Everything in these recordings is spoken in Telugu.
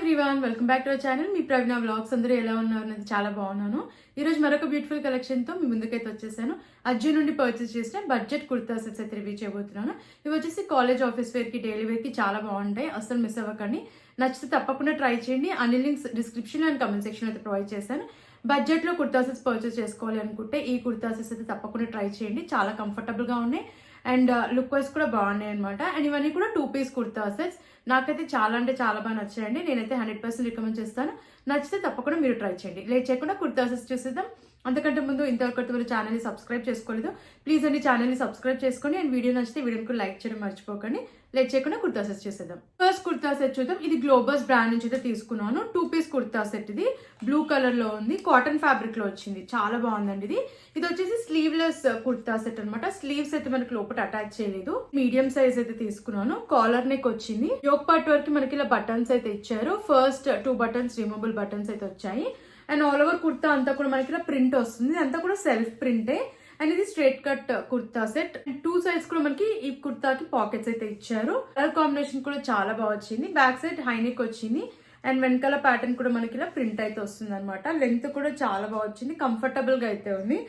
Everyone, welcome back to our channel. Me Praveena vlogs అందరూ ఎలా ఉన్నారు అనేది చాలా బాగున్నాను. ఈరోజు మరొక బ్యూటిఫుల్ కలెక్షన్తో మీ ముందుకైతే వచ్చేసాను. అజ్జు నుండి పర్చేస్ చేసిన బడ్జెట్ కుర్తా సెట్స్ అయితే రివ్యూ చేయబోతున్నాను. ఇవి వచ్చేసి కాలేజ్, ఆఫీస్ వేర్కి, డైలీ వేర్కి చాలా బాగుంటాయి. అసలు మిస్ అవ్వకండి. నచ్చితే తప్పకుండా ట్రై చేయండి. అన్ని links description and comment section అయితే ప్రొవైడ్ చేశాను. బడ్జెట్లో కుర్తా సెట్స్ పర్చేస్ చేసుకోవాలి అనుకుంటే ఈ కుర్తా సెట్స్ అయితే తప్పకుండా ట్రై చేయండి. చాలా కంఫర్టబుల్గా ఉన్నాయి అండ్ లుక్ వైజ్ కూడా బాగున్నాయి అనమాట. అండ్ ఇవన్నీ కూడా 2 పీస్ కుర్తా సెట్స్. నాకైతే చాలా అంటే చాలా బాగా నచ్చాయండి. నేనైతే 100% రికమెండ్ చేస్తాను. నచ్చితే తప్పకుండా మీరు ట్రై చేయండి. లేట్ చేయకుండా కుర్తా సెట్స్ చూసేద్దాం. అంతకంటే ముందు ఇంతవరకు మీరు ఛానల్ని సబ్స్క్రైబ్ చేసుకోలేదు, ప్లీజ్ అండి ఛానల్ని సబ్స్క్రైబ్ చేసుకోండి. అండ్ వీడియో నచ్చితే వీడియోకి లైక్ చేయడం మర్చిపోకండి. లేట్ చేయకుండా కుర్తా సెట్ చేసేద్దాం. ఫస్ట్ కుర్తా సెట్ చూద్దాం. ఇది గ్లోబస్ బ్రాండ్ నుంచి అయితే తీసుకున్నాను. 2 పీస్ కుర్తా సెట్. ఇది బ్లూ కలర్ లో ఉంది, కాటన్ ఫ్యాబ్రిక్ లో వచ్చింది. చాలా బాగుందండి. ఇది వచ్చేసి స్లీవ్లెస్ కుర్తా సెట్ అనమాట. స్లీవ్స్ అయితే మనకి లోపల అటాచ్ చేయలేదు. మీడియం సైజ్ అయితే తీసుకున్నాను. కాలర్ నెక్ వచ్చింది. యోక్ పార్ట్ వరకు మనకి ఇలా బటన్స్ అయితే ఇచ్చారు. ఫస్ట్ 2 బటన్స్ రిమూవబుల్ బటన్స్ అయితే వచ్చాయి. అండ్ ఆల్ ఓవర్ కుర్తా అంతా కూడా మనకి ఇలా ప్రింట్ వస్తుంది. అంతా కూడా సెల్ఫ్ ప్రింటే. అండ్ ఇది straight cut kurta set. 2 sides కూడా మనకి ఈ కుర్తాకి పాకెట్స్ అయితే ఇచ్చారు. కలర్ కాంబినేషన్ కూడా చాలా బాగా వచ్చింది. బ్యాక్ సైడ్ హైనెక్ వచ్చింది అండ్ వెనకాల ప్యాటర్న్ కూడా మనకి ఇలా ప్రింట్ అయితే వస్తుంది అనమాట. లెంత్ కూడా చాలా బాగా వచ్చింది. కంఫర్టబుల్ గా అయితే ఉంది.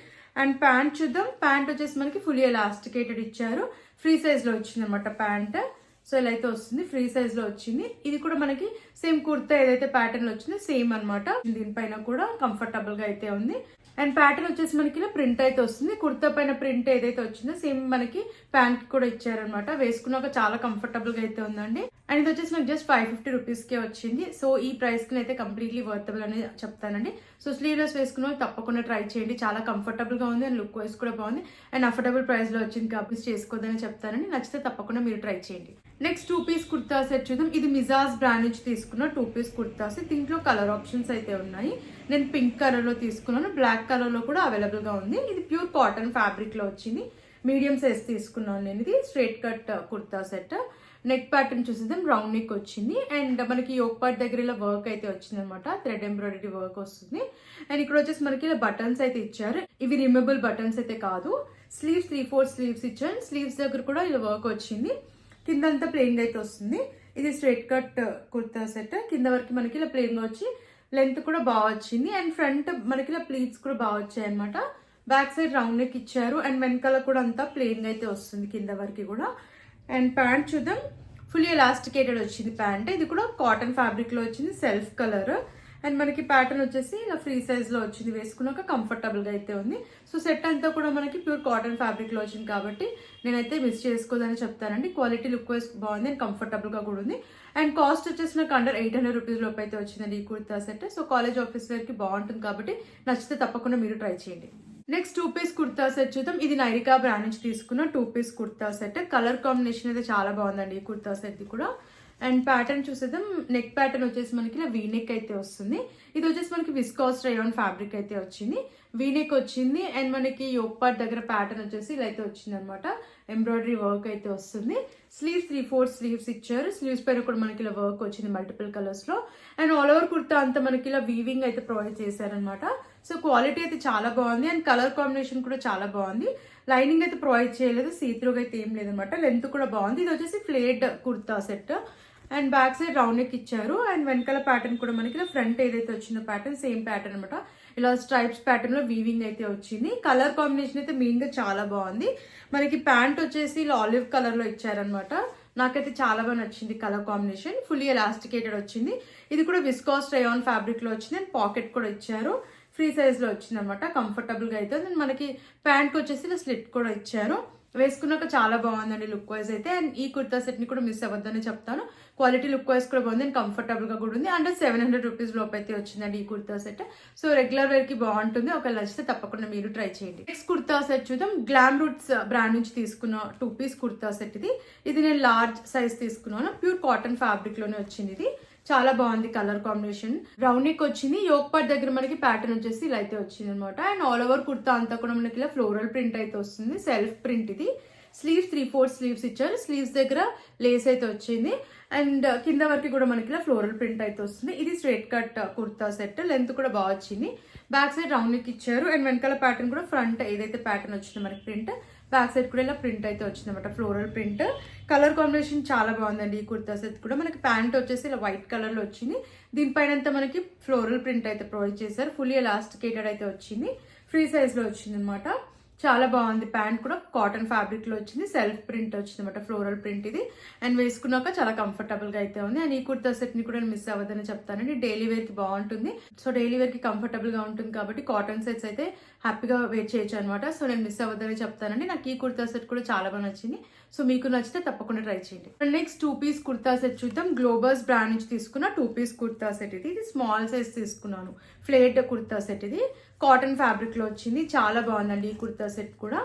అండ్ ప్యాంట్ చూద్దాం. ప్యాంట్ వచ్చేసి మనకి ఫుల్లీ ఎలాస్టికేటెడ్ ఇచ్చారు. ఫ్రీ సైజ్ లో వచ్చింది అనమాట ప్యాంట్. సో ఇలా అయితే వస్తుంది. ఫ్రీ సైజ్ లో వచ్చింది. ఇది కూడా మనకి సేమ్ కుర్తా ఏదైతే ప్యాటర్న్ లో వచ్చిందో సేమ్ అనమాట. దీనిపైన కూడా కంఫర్టబుల్ గా అయితే ఉంది. అండ్ ప్యాటర్న్ వచ్చేసి మనకి ఇలా ప్రింట్ అయితే వస్తుంది. కుర్తా పైన ప్రింట్ ఏదైతే వచ్చిందో సేమ్ మనకి ప్యాంట్ కి కూడా ఇచ్చారనమాట. వేసుకున్నాక చాలా కంఫర్టబుల్ గా అయితే ఉందండి. అండ్ ఇది వచ్చేసి నాకు జస్ట్ 550 రూపీస్ కే వచ్చింది. సో ఈ ప్రైస్ కి అయితే కంప్లీట్లీ వర్తబుల్ అని చెప్తానండి. సో స్లీవ్లెస్ వేసుకున్న తప్పకుండా ట్రై చేయండి. చాలా కంఫర్టబుల్ గా ఉంది అండ్ లుక్ వైజ్ కూడా బాగుంది. అండ్ అఫోర్డబుల్ ప్రైస్ లో వచ్చింది కాబట్టి చేసుకోవద్దని చెప్తానండి. నచ్చితే తప్పకుండా మీరు ట్రై చేయండి. నెక్స్ట్ 2 పీస్ కుర్తా సెట్ చూద్దాం. ఇది మిజాజ్ బ్రాండ్ నుంచి తీసుకున్న 2 పీస్ కుర్తా సెట్. దీంట్లో కలర్ ఆప్షన్స్ అయితే ఉన్నాయి. నేను పింక్ కలర్ లో తీసుకున్నాను. బ్లాక్ కలర్ లో కూడా అవైలబుల్ గా ఉంది. ఇది ప్యూర్ కాటన్ ఫ్యాబ్రిక్ లో వచ్చింది. మీడియం సైజ్ తీసుకున్నాను నేను. ఇది straight cut kurta set. Neck pattern చూసేద్దాం. రౌండ్ నెక్ వచ్చింది అండ్ మనకి యోక్ పార్ట్ దగ్గర ఇలా వర్క్ అయితే వచ్చింది అనమాట. థ్రెడ్ ఎంబ్రాయిడరీ వర్క్ వస్తుంది. అండ్ ఇక్కడ వచ్చేసి మనకి ఇలా బటన్స్ అయితే ఇచ్చారు. ఇవి రిమూవబుల్ బటన్స్ అయితే కాదు. స్లీవ్స్ 3/4 స్లీవ్స్ ఇచ్చారు. స్లీవ్స్ దగ్గర కూడా ఇలా వర్క్ వచ్చింది. కింద అంతా ప్లెయిన్ గా అయితే వస్తుంది. ఇది స్ట్రైట్ కట్ కుర్తా సెట్. కింద వరకు మనకి ఇలా ప్లెయిన్ గా వచ్చి లెంత్ కూడా బాగా వచ్చింది. అండ్ ఫ్రంట్ మనకి ఇలా ప్లీట్స్ కూడా బాగా వచ్చాయి అనమాట. బ్యాక్ సైడ్ రౌండ్ నెక్ ఇచ్చారు అండ్ వెనకాల కూడా అంతా ప్లెయిన్ గా అయితే వస్తుంది కింద వరకు కూడా. అండ్ ప్యాంట్ చూద్దాం. ఫుల్లీ ఎలాస్టికేటెడ్ వచ్చింది ప్యాంట్. ఇది కూడా కాటన్ ఫ్యాబ్రిక్ లో వచ్చింది. సెల్ఫ్ కలర్ అండ్ మనకి ప్యాటర్న్ వచ్చేసి ఇలా ఫ్రీ సైజ్ లో వచ్చింది. వేసుకున్నాక కంఫర్టబుల్ గా అయితే ఉంది. సో సెట్ అంతా కూడా మనకి ప్యూర్ కాటన్ ఫ్యాబ్రిక్ లో వచ్చింది కాబట్టి నేనైతే మిస్ చేసుకోదని చెప్తానండి. క్వాలిటీ లుక్ వైజ్ బాగుంది అండ్ కంఫర్టబుల్ గా కూడా ఉంది. అండ్ కాస్ట్ వచ్చేసి నాకు అండర్ 800 రూపీస్ లోపు అయితే వచ్చిందండి ఈ kurta set. So college, office wear కి బాగుంటుంది కాబట్టి నచ్చితే తప్పకుండా మీరు ట్రై చేయండి. నెక్స్ట్ 2 పీస్ కుర్తా సెట్ చూద్దాం. ఇది నైరికా బ్రాండ్ నుంచి తీసుకున్న 2 piece kurta set. Colour combination అయితే చాలా బాగుందండి ఈ కుర్తా సెట్ కూడా. అండ్ ప్యాటర్న్ చూసేద్దాం. నెక్ ప్యాటర్న్ వచ్చేసి మనకి ఇలా వీ నెక్ అయితే వస్తుంది. ఇది వచ్చేసి మనకి విస్కాస్ రేయాన్ ఫ్యాబ్రిక్ అయితే వచ్చింది. వీ నెక్ వచ్చింది అండ్ మనకి యోక్ పార్ట్ దగ్గర ప్యాటర్న్ వచ్చేసి ఇలా అయితే వచ్చింది అనమాట. ఎంబ్రాయిడరీ వర్క్ అయితే వస్తుంది. స్లీవ్స్ 3/4 స్లీవ్స్ ఇచ్చారు. స్లీవ్స్ పైన కూడా మనకి ఇలా వర్క్ వచ్చింది మల్టిపుల్ కలర్స్ లో. అండ్ ఆల్ ఓవర్ కుర్తా అంతా మనకి ఇలా వీవింగ్ అయితే ప్రొవైడ్ చేశారనమాట. సో క్వాలిటీ అయితే చాలా బాగుంది అండ్ కలర్ కాంబినేషన్ కూడా చాలా బాగుంది. లైనింగ్ అయితే ప్రొవైడ్ చేయలేదు. సీత్రూగా అయితే ఏం లేదనమాట. లెంత్ కూడా బాగుంది. ఇది వచ్చేసి flared kurta set and back side round neck ఇచ్చారు. అండ్ వెనకాల ప్యాటర్న్ కూడా మనకి ఇలా ఫ్రంట్ ఏదైతే వచ్చిందో ప్యాటర్న్ సేమ్ ప్యాటర్న్ అనమాట. ఇలా స్ట్రైప్స్ ప్యాటర్న్ లో వీవింగ్ అయితే వచ్చింది. కలర్ కాంబినేషన్ అయితే మెయిన్ గా చాలా బాగుంది. మనకి ప్యాంట్ వచ్చేసి ఇలా ఆలివ్ కలర్ లో ఇచ్చారనమాట. నాకైతే చాలా బాగా నచ్చింది కలర్ కాంబినేషన్. ఫుల్లీ ఎలాస్టికేటెడ్ వచ్చింది. ఇది కూడా విస్కాస్ రేయాన్ ఫ్యాబ్రిక్ లో వచ్చింది అండ్ పాకెట్ కూడా ఇచ్చారు. ఫ్రీ సైజ్ లో వచ్చింది అనమాట. కంఫర్టబుల్ గా అయితే అండ్ మనకి ప్యాంట్ వచ్చేసి ఇలా స్లిట్ కూడా ఇచ్చారు. వేసుకున్నాక చాలా బాగుందండి లుక్ వైజ్ అయితే. అండ్ ఈ కుర్తా సెట్ ని కూడా మిస్ అవ్వద్దని చెప్తాను. క్వాలిటీ లుక్ వైజ్ కూడా బాగుంది అండ్ కంఫర్టబుల్ గా కూడా ఉంది. అండర్ 700 రూపీస్ లోపు అయితే వచ్చిందండి ఈ kurta set. So regular wear కి బాగుంటుంది. ఒకవేళ నచ్చితే తప్పకుండా మీరు ట్రై చేయండి. నెక్స్ట్ కుర్తా సెట్ చూద్దాం. గ్లామ్ రూట్స్ బ్రాండ్ నుంచి తీసుకున్న 2 పీస్ కుర్తా సెట్. ఇది నేను లార్జ్ సైజ్ తీసుకున్నాను. ప్యూర్ కాటన్ ఫ్యాబ్రిక్ లోనే వచ్చింది. ఇది చాలా బాగుంది కలర్ కాంబినేషన్. రౌండ్ నెక్ వచ్చింది. యోక్ పార్ట్ దగ్గర మనకి ప్యాటర్న్ వచ్చేసి ఇలా అయితే వచ్చింది అనమాట. అండ్ ఆల్ ఓవర్ కుర్తా అంతా కూడా మనకి ఇలా ఫ్లోరల్ ప్రింట్ అయితే వస్తుంది. సెల్ఫ్ ప్రింట్ ఇది. స్లీవ్స్ 3/4 స్లీవ్స్ ఇచ్చారు. స్లీవ్స్ దగ్గర లేస్ అయితే వచ్చింది అండ్ కింద వరకు కూడా మనకి ఇలా ఫ్లోరల్ ప్రింట్ అయితే వస్తుంది. ఇది straight cut kurta set. Length కూడా బాగా వచ్చింది. బ్యాక్ సైడ్ రౌండ్ నెక్ ఇచ్చారు అండ్ వెనకాల ప్యాటర్న్ కూడా ఫ్రంట్ ఏదైతే ప్యాటర్న్ వచ్చిందో మనకి ప్రింట్ బ్యాక్ సైడ్ కూడా ఇలా ప్రింట్ అయితే వచ్చింది అనమాట, ఫ్లోరల్ ప్రింట్. కలర్ కాంబినేషన్ చాలా బాగుందండి ఈ కుర్తా సెట్ కూడా. మనకి ప్యాంట్ వచ్చేసి ఇలా వైట్ కలర్ లో వచ్చింది, దీనిపైన అంతా మనకి ఫ్లోరల్ ప్రింట్ అయితే ప్రొవైడ్ చేశారు. ఫుల్లీ ఎలాస్టికేటెడ్ అయితే వచ్చింది, ఫ్రీ సైజ్ లో వచ్చింది అనమాట. చాలా బాగుంది. ప్యాంట్ కూడా కాటన్ ఫ్యాబ్రిక్ లో వచ్చింది, సెల్ఫ్ ప్రింట్ వచ్చింది అనమాట, ఫ్లోరల్ ప్రింట్ ఇది. అండ్ వేసుకున్నాక చాలా కంఫర్టబుల్ గా అయితే ఉంది. అండ్ ఈ కుర్తా సెట్ ని కూడా మిస్ అవ్వదని చెప్తానండి, డైలీ వేర్ కి బాగుంటుంది. సో డైలీ వేర్ కి కంఫర్టబుల్ గా ఉంటుంది కాబట్టి కాటన్ సెట్స్ అయితే హ్యాపీగా వేర్ చేయొచ్చు అనమాట. సో నేను మిస్ అవ్వదని చెప్తానండి. నాకు ఈ కుర్తా సెట్ కూడా చాలా బాగా నచ్చింది. సో మీకు నచ్చితే తప్పకుండా ట్రై చేయండి. నెక్స్ట్ 2 పీస్ కుర్తా సెట్ చూద్దాం. గ్లోబర్స్ బ్రాండ్ నుంచి తీసుకున్న 2 పీస్ కుర్తా సెట్ ఇది స్మాల్ సైజ్ తీసుకున్నాను. ఫ్లేట్ కుర్తా సెట్ ఇది కాటన్ ఫ్యాబ్రిక్ లో వచ్చింది. చాలా బాగుందండి ఈ కుర్తా సెట్ కూడా.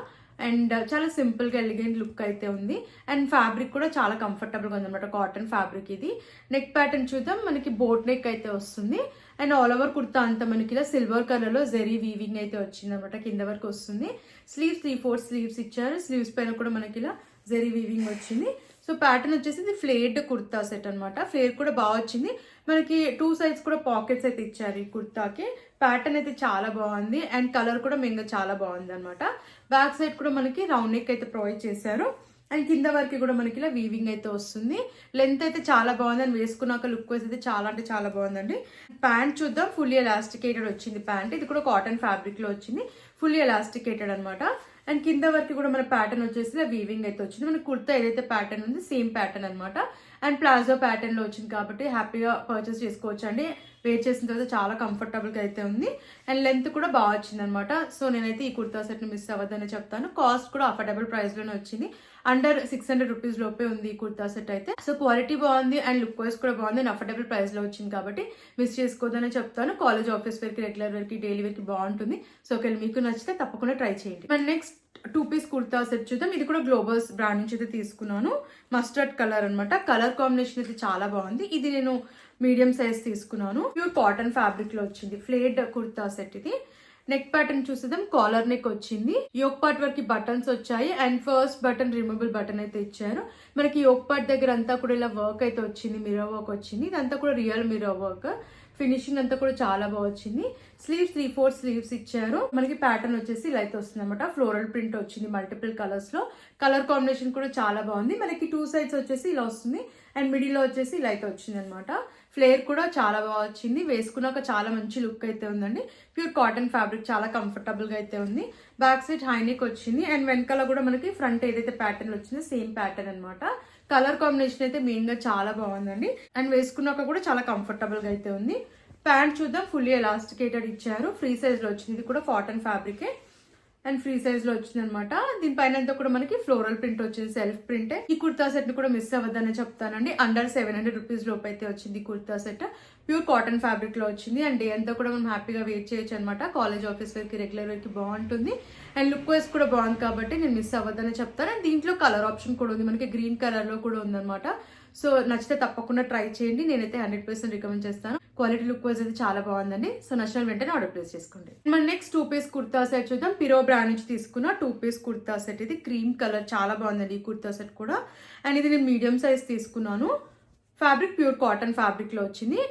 అండ్ చాలా సింపుల్ గా ఎలిగెంట్ లుక్ అయితే ఉంది. అండ్ ఫ్యాబ్రిక్ కూడా చాలా కంఫర్టబుల్ గా ఉంది అనమాట, కాటన్ ఫ్యాబ్రిక్ ఇది. నెక్ ప్యాటర్న్ చూద్దాం. మనకి బోట్ నెక్ అయితే వస్తుంది. అండ్ ఆల్ ఓవర్ కుర్తా అంతా మనకి ఇలా సిల్వర్ కలర్ లో జెరీ వీవింగ్ అయితే వచ్చింది అనమాట, కింద వరకు వస్తుంది. స్లీవ్స్ 3/4 స్లీవ్స్ ఇచ్చారు. స్లీవ్స్ పైన కూడా మనకి ఇలా జెరీ వీవింగ్ వచ్చింది. సో ప్యాటర్న్ వచ్చేసి ఇది ఫ్లేర్డ్ కుర్తా సెట్ అనమాట. ఫ్లేర్ కూడా బాగా వచ్చింది. మనకి 2 సైడ్స్ కూడా పాకెట్స్ అయితే ఇచ్చారు ఈ కుర్తాకి. ప్యాటర్న్ అయితే చాలా బాగుంది. అండ్ కలర్ కూడా మెయిన్గా చాలా బాగుంది అనమాట. బ్యాక్ సైడ్ కూడా మనకి రౌండ్ నెక్ అయితే ప్రొవైడ్ చేశారు. అండ్ కింద వరకు కూడా మనకి ఇలా వీవింగ్ అయితే వస్తుంది. లెంత్ అయితే చాలా బాగుంది. అండ్ వేసుకున్నాక లుక్ వైజ్ అయితే చాలా అంటే చాలా బాగుందండి. ప్యాంట్ చూద్దాం. ఫుల్లీ ఎలాస్టికేటెడ్ వచ్చింది ప్యాంట్. ఇది కూడా కాటన్ ఫ్యాబ్రిక్ లో వచ్చింది, ఫుల్లీ ఎలాస్టికేటెడ్ అనమాట. అండ్ కింద వరకు కూడా మన ప్యాటర్న్ వచ్చేసి వీవింగ్ అయితే వచ్చింది. మన కుర్తా ఏదైతే ప్యాటర్న్ ఉంది సేమ్ ప్యాటర్న్ అనమాట. అండ్ ప్లాజో ప్యాటర్న్ లో వచ్చింది కాబట్టి హ్యాపీగా పర్చేస్ చేసుకోవచ్చు అండి. వేర్ చేసిన తర్వాత చాలా కంఫర్టబుల్ గా అయితే ఉంది. అండ్ లెంత్ కూడా బాగా వచ్చింది అనమాట. సో నేనైతే ఈ కుర్తా సెట్ ని మిస్ అవ్వద్దని చెప్తాను. కాస్ట్ కూడా అఫోర్డబుల్ ప్రైస్ లోనే వచ్చింది. అండర్ 600 రూపీస్ లోపే ఉంది ఈ కుర్తా సెట్ అయితే. సో క్వాలిటీ బాగుంది అండ్ లుక్ వైజ్ కూడా బాగుంది. అండ్ అఫోర్డబుల్ ప్రైస్ లో వచ్చింది కాబట్టి మిస్ చేసుకోవద్దని చెప్తాను. కాలేజ్ ఆఫీస్ వేర్ కి, రెగ్యులర్ వేర్ కి, డైలీ వేర్ కి బాగుంటుంది. సో ఒకవేళ మీకు నచ్చితే తప్పకుండా ట్రై చేయండి. మన నెక్స్ట్ 2 పీస్ కుర్తా సెట్ చూద్దాం. ఇది కూడా గ్లోబల్స్ బ్రాండ్ నుంచి అయితే తీసుకున్నాను. మస్టర్డ్ కలర్ అనమాట. కలర్ కాంబినేషన్ అయితే చాలా బాగుంది. ఇది నేను మీడియం సైజ్ తీసుకున్నాను. ప్యూర్ కాటన్ ఫ్యాబ్రిక్ లో వచ్చింది. ఫ్లేడ్ కుర్తా సెట్ ఇది. నెక్ ప్యాటర్న్ చూసేద్దాం. కాలర్ నెక్ వచ్చింది. యోక్ పార్ట్ వరకు బటన్స్ వచ్చాయి. And first button removable button అయితే ఇచ్చారు. మనకి యోక్ పార్ట్ దగ్గర అంతా కూడా ఇలా వర్క్ అయితే వచ్చింది, మిర్రర్ వర్క్ వచ్చింది. ఇదంతా కూడా రియల్ మిర్రర్ వర్క్. ఫినిషింగ్ అంతా కూడా చాలా బాగా వచ్చింది. స్లీవ్స్ 3/4 స్లీవ్స్ ఇచ్చారు. మనకి ప్యాటర్న్ వచ్చేసి ఇలా అయితే వస్తుంది అనమాట. ఫ్లోరల్ ప్రింట్ వచ్చింది మల్టిపుల్ కలర్స్ లో. కలర్ కాంబినేషన్ కూడా చాలా బాగుంది. మనకి 2 సైడ్స్ వచ్చేసి ఇలా వస్తుంది అండ్ మిడిల్ లో వచ్చేసి ఇలా అయితే వచ్చింది అనమాట. ఫ్లేర్ కూడా చాలా బాగా వచ్చింది. వేసుకున్నాక చాలా మంచి లుక్ అయితే ఉందండి. ప్యూర్ కాటన్ ఫ్యాబ్రిక్, చాలా కంఫర్టబుల్ గా అయితే ఉంది. బ్యాక్ సైడ్ హైనెక్ వచ్చింది. అండ్ వెనకాల కూడా మనకి ఫ్రంట్ ఏదైతే ప్యాటర్న్ వచ్చిందో సేమ్ ప్యాటర్న్ అనమాట. కలర్ కాంబినేషన్ అయితే మెయిన్ గా చాలా బాగుందండి. అండ్ వేసుకున్నాక కూడా చాలా కంఫర్టబుల్ గా అయితే ఉంది. ప్యాంట్ చూద్దాం. ఫుల్లీ ఎలాస్టికేటెడ్ ఇచ్చారు. ఫ్రీ సైజ్ లో వచ్చింది. ఇది కూడా కాటన్ ఫ్యాబ్రికే అండ్ ఫ్రీ సైజ్ లో వచ్చింది అనమాట. దీనిపైన అంతా కూడా మనకి ఫ్లోరల్ ప్రింట్ వచ్చింది, సెల్ఫ్ ప్రింటే. ఈ కుర్తా సెట్ ని కూడా మిస్ అవ్వద్దని చెప్తానండి. అండర్ 700 రూపీస్ లోపు అయితే వచ్చింది ఈ kurta set. Pure cotton fabric లో వచ్చింది. అండ్ డే అంతా కూడా మనం హ్యాపీగా వేర్ చేయొచ్చు అనమాట. కాలేజ్ ఆఫీస్ వేర్ కి, రెగ్యులర్ వేర్ కి బాగుంటుంది. అండ్ లుక్ వైజ్ కూడా బాగుంది కాబట్టి నేను మిస్ అవ్వద్దని చెప్తాను. అండ్ దీంట్లో కలర్ ఆప్షన్ కూడా ఉంది, మనకి గ్రీన్ కలర్ లో కూడా ఉందన్నమాట. సో నచ్చితే తప్పకుండా ట్రై చేయండి. నేనైతే 100% రికమెండ్ చేస్తాను. క్వాలిటీ లుక్ వైజ్ అయితే చాలా బాగుందండి. సో నచ్చిన వెంటనే ఆర్డర్ ప్లేస్ చేసుకోండి. మన నెక్స్ట్ 2 పీస్ కుర్తా సెట్ చూద్దాం. పిరో బ్రాండ్ నుంచి తీసుకున్న 2 పీస్ కుర్తా సెట్ ఇది. క్రీమ్ కలర్ చాలా బాగుందండి ఈ కుర్తా సెట్ కూడా. అండ్ ఇది నేను మీడియం సైజ్ తీసుకున్నాను. ఫ్యాబ్రిక్ ప్యూర్ కాటన్ ఫ్యాబ్రిక్ లో వచ్చింది.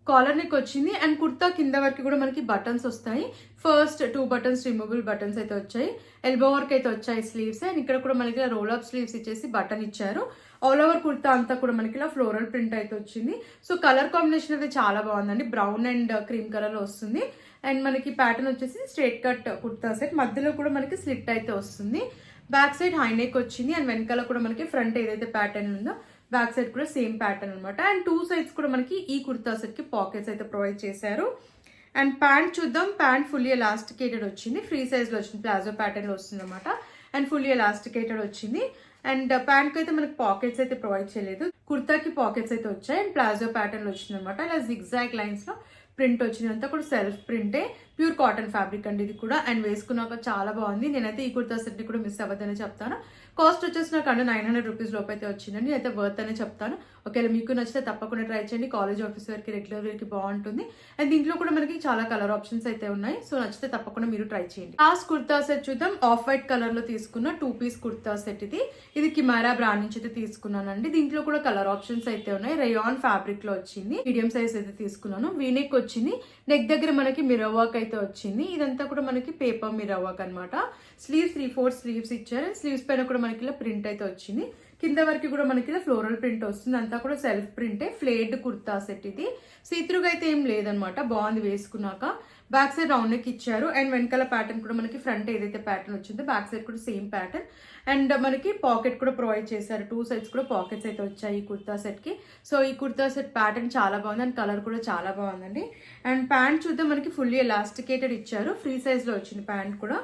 కాలర్ నెక్ వచ్చింది. అండ్ కుర్తా కింద వరకు కూడా మనకి బటన్స్ వస్తాయి. ఫస్ట్ 2 బటన్స్ రిమూవబుల్ బటన్స్ అయితే వచ్చాయి. ఎల్బో వర్క్ అయితే వచ్చాయి స్లీవ్స్. అండ్ ఇక్కడ కూడా మనకి ఇలా రోల్ అప్ స్లీవ్స్ ఇచ్చేసి బటన్ ఇచ్చారు. ఆల్ ఓవర్ కుర్తా అంతా కూడా మనకి ఇలా ఫ్లోరల్ ప్రింట్ అయితే వచ్చింది. సో కలర్ కాంబినేషన్ అయితే చాలా బాగుందండి. బ్రౌన్ అండ్ క్రీమ్ కలర్ లో వస్తుంది. అండ్ మనకి ప్యాటర్న్ వచ్చేసి స్ట్రేట్ కట్ కుర్తా సెట్. మధ్యలో కూడా మనకి స్లిట్ అయితే వస్తుంది. బ్యాక్ సైడ్ హై నెక్ వచ్చింది. అండ్ వెనకాల కూడా మనకి ఫ్రంట్ ఏదైతే ప్యాటర్న్ ఉందో బ్యాక్ సైడ్ కూడా సేమ్ ప్యాటర్న్ అనమాట. అండ్ 2 సైడ్స్ కూడా మనకి ఈ కుర్తా సెట్ కి పాకెట్స్ అయితే ప్రొవైడ్ చేశారు. అండ్ ప్యాంట్ చూద్దాం. ప్యాంట్ ఫుల్లీ ఎలాస్టికేటెడ్ వచ్చింది. ఫ్రీ సైజ్ లో వచ్చింది. ప్లాజో ప్యాటర్న్ లో వస్తుంది అనమాట. అండ్ ఫుల్లీ ఎలాస్టికేటెడ్ వచ్చింది. అండ్ ప్యాంట్ కి అయితే మనకి పాకెట్స్ అయితే ప్రొవైడ్ చేయలేదు. కుర్తాకి పాకెట్స్ అయితే వచ్చాయి. అండ్ ప్లాజో ప్యాటర్న్ లో వచ్చింది అనమాట. ఇలా జిగ్జాగ్ లైన్స్ లో ప్రింట్ వచ్చింది. అంతా కూడా సెల్ఫ్ ప్రింటే. ప్యూర్ కాటన్ ఫ్యాబ్రిక్ అండి ఇది కూడా. అండ్ వేసుకున్నాక చాలా బాగుంది. నేనైతే ఈ కుర్తా సెట్ ని కూడా మిస్ అవ్వద్దని చెప్తాను. కాస్ట్ వచ్చేసి నాకు 900 రూపీస్ లోపు అయితే వచ్చిందండి. అయితే వర్త్ అనే చెప్తాను. ఒకవేళ మీకు నచ్చితే తప్పకుండా ట్రై చేయండి. కాలేజ్ ఆఫీస్ వేర్ కి, రెగ్యులర్ వేర్ కి బాగుంటుంది. అండ్ దీంట్లో కూడా మనకి చాలా కలర్ ఆప్షన్స్ అయితే ఉన్నాయి. సో నచ్చితే తప్పకుండా మీరు ట్రై చేయండి. లాస్ట్ కుర్తా సెట్ చూద్దాం. ఆఫ్ వైట్ కలర్ లో తీసుకున్న 2 పీస్ కుర్తా సెట్ ఇది. ఇది కిమారా బ్రాండ్ నుంచి అయితే తీసుకున్నానండి. దీంట్లో కూడా కలర్ ఆప్షన్స్ అయితే ఉన్నాయి. రేయాన్ ఫ్యాబ్రిక్ లో వచ్చింది. మీడియం సైజ్ అయితే తీసుకున్నాను. వీనెక్ వచ్చింది. నెక్ దగ్గర మనకి మిర్రర్ వర్క్ అయితే వచ్చింది. ఇదంతా కూడా మనకి పేపర్ మిర్రర్ వర్క్ అనమాట. స్లీవ్స్ 3/4 స్లీవ్స్ ఇచ్చారు. స్లీవ్స్ పైన కూడా మనకి ఇలా ప్రింట్ అయితే వచ్చింది. కింద వరకు కూడా మనకి ఇలా ఫ్లోరల్ ప్రింట్ వస్తుంది. అంతా కూడా సెల్ఫ్ ప్రింటే. ఫ్లేడ్ కుర్తా సెట్ ఇది. సీత్రూగా అయితే ఏం లేదనమాట. బాగుంది వేసుకున్నాక. బ్యాక్ సైడ్ రౌండ్ నెక్ ఇచ్చారు. అండ్ వెనకాల ప్యాటర్న్ కూడా మనకి ఫ్రంట్ ఏదైతే ప్యాటర్న్ వచ్చిందో బ్యాక్ సైడ్ కూడా సేమ్ ప్యాటర్న్. అండ్ మనకి పాకెట్ కూడా ప్రొవైడ్ చేశారు. 2 సైడ్స్ కూడా పాకెట్స్ అయితే వచ్చాయి ఈ కుర్తా సెట్ కి. సో ఈ కుర్తా సెట్ ప్యాటర్న్ చాలా బాగుంది. అండ్ కలర్ కూడా చాలా బాగుందండి. అండ్ ప్యాంట్ చూద్దాం, మనకి ఫుల్లీ ఎలాస్టికేటెడ్ ఇచ్చారు. ఫ్రీ సైజ్ లో వచ్చింది ప్యాంట్ కూడా.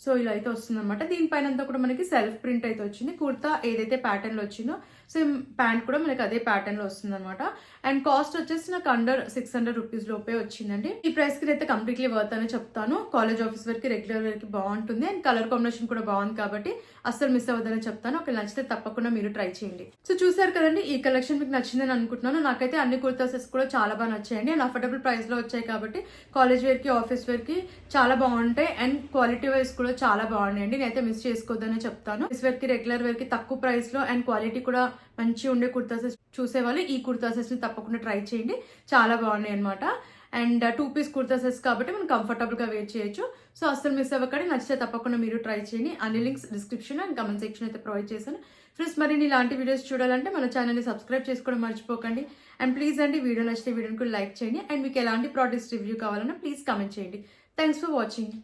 సో ఇలా అయితే వస్తుంది అనమాట. దీనిపైన అంతా కూడా మనకి సెల్ఫ్ ప్రింట్ అయితే వచ్చింది. కుర్తా ఏదైతే ప్యాటర్న్ లో వచ్చిందో సేమ్ ప్యాంట్ కూడా మనకి అదే ప్యాటర్న్ లో వస్తుంది అనమాట. అండ్ కాస్ట్ వచ్చేసి నాకు అండర్ 600 రూపీస్ లోపే వచ్చిందండి. ఈ ప్రైస్ కి అయితే కంప్లీట్లీ వర్త్ అని చెప్తాను. కాలేజ్ ఆఫీస్ వరకు, రెగ్యులర్ వరకు బాగుంటుంది. అండ్ కలర్ కాంబినేషన్ కూడా బాగుంది కాబట్టి అస్సలు మిస్ అవ్వదని చెప్తాను. ఒకవేళ నచ్చితే తప్పకుండా మీరు ట్రై చేయండి. సో చూసారు కదండి, ఈ కలెక్షన్ మీకు నచ్చిందని అనుకుంటున్నాను. నాకైతే అన్ని కుర్తా సెట్స్ కూడా చాలా బాగా నచ్చాయండి. అండ్ అఫోర్డబుల్ ప్రైస్ లో వచ్చాయి కాబట్టి కాలేజ్ వేర్ కి, ఆఫీస్ వేర్ కి చాలా బాగుంటాయి. అండ్ క్వాలిటీ వైజ్ కూడా చాలా బాగున్నాయండి. నేనైతే మిస్ చేసుకోవద్దని చెప్తాను. ఆఫీస్ వేర్ కి, రెగ్యులర్ వేర్ కి తక్కువ ప్రైస్ లో అండ్ క్వాలిటీ కూడా మంచి ఉండే కుర్తా సెట్స్ చూసేవాళ్ళు ఈ కుర్తా సెట్స్ ని తప్పకుండా ట్రై చేయండి. చాలా బాగున్నాయి అనమాట. అండ్ 2 పీస్ కుర్తా సెట్స్ కాబట్టి మనం కంఫర్టబుల్ గా వేర్ చేయొచ్చు. సో అస్సలు మిస్ అవ్వకండి. నచ్చితే తప్పకుండా మీరు ట్రై చేయండి. అన్ని links description and comment section అయితే ప్రొవైడ్ చేశాను. ఫ్రెండ్స్, మరిన్ని ఇలాంటి వీడియోస్ చూడాలంటే మన ఛానల్ని సబ్స్క్రైబ్ చేసుకోవడం మర్చిపోకండి. అండ్ ప్లీజ్ అండి, వీడియో నచ్చితే వీడియోని కూడా లైక్ చేయండి. అండ్ మీకు ఎలాంటి ప్రోడక్ట్స్ రివ్యూ కావాలన్నా ప్లీజ్ కమెంట్ చేయండి. Thanks for watching.